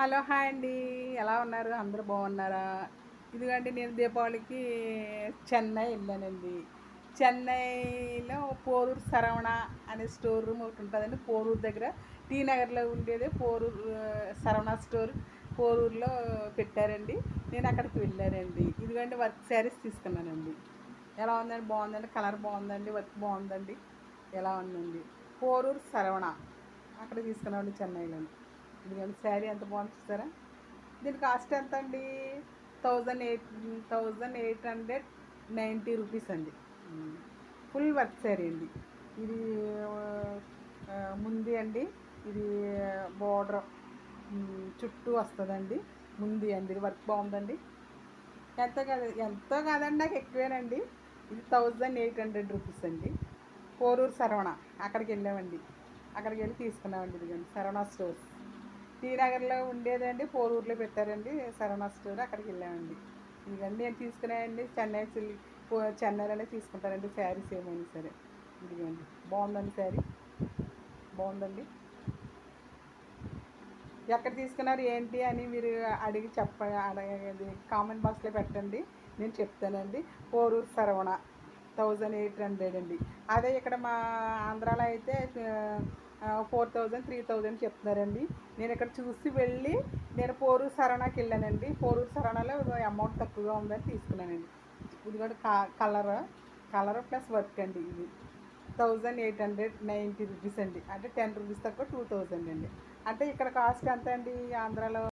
Hello hi అండి. ఎలా ఉన్నారు? అందరూ బాగున్నారా? ఇదిగోండి నేను దీపావళికి చెన్నై వెళ్ళానండి. చెన్నైలో పోరూరు శరవణ అనే స్టోర్ రూమ్ ఒకటి ఉంటుందండి. పోరూరు దగ్గర టీ నగర్లో ఉండేదే పోరూరు శరవణ స్టోర్ పోరూరులో పెట్టారండి. నేను అక్కడికి వెళ్ళానండి. ఇదిగోండి వర్క్ శారీస్ తీసుకున్నానండి. ఎలా ఉందండి? బాగుందండి. కలర్ బాగుందండి. వర్క్ బాగుందండి. ఎలా ఉందండి? పోరూరు శరవణ అక్కడ తీసుకున్నామండి చెన్నైలోని. ఇదిగోండి శారీ ఎంత బాగుంది చూసారా? దీని కాస్ట్ ఎంత అండి? 1890 రూపీస్ అండి. ఫుల్ వర్క్ శారీ అండి. ఇది ముంది అండి. ఇది బోర్డర్ చుట్టూ వస్తుందండి. ముంది అండి. ఇది వర్క్ బాగుందండి. ఎంతో కాదండి, నాకు ఎక్కువేనండి. ఇది 1800 రూపీస్ అండి. పోరూరు శరవణ అక్కడికి వెళ్ళామండి. అక్కడికి వెళ్ళి తీసుకున్నామండి. ఇదిగోండి శరవణ స్టోర్స్ టీ నగర్లో ఉండేదండి. పోరూరులో పెట్టారండి శరవణ స్టోర్. అక్కడికి వెళ్ళామండి. ఇదిగండి నేను తీసుకున్నాయండి. చెన్నైలోనే తీసుకుంటానండి శారీస్ ఏమైనా సరే. ఇదిగోండి బాగుందండి శారీ. బాగుందండి. ఎక్కడ తీసుకున్నారు ఏంటి అని మీరు అడిగి అడగది కామెంట్ బాక్స్లో పెట్టండి. నేను చెప్తానండి. పోరూరు శరవణ 1800 అండి. అదే ఇక్కడ మా ఆంధ్రాలో అయితే 4000 3000 చెప్తున్నారండి. నేను ఇక్కడ చూసి వెళ్ళి నేను పోరూరు శరవణకి వెళ్ళానండి. పోరూరు శరవణలో అమౌంట్ తక్కువగా ఉందని తీసుకున్నానండి. ఇది కూడా కలర్ ప్లస్ వర్క్ అండి. ఇది 1890 రూపీస్ అండి. అంటే 10 రూపీస్ తక్కువ 2000 అండి. అంటే ఇక్కడ కాస్ట్ ఎంత అండి ఆంధ్రాలో?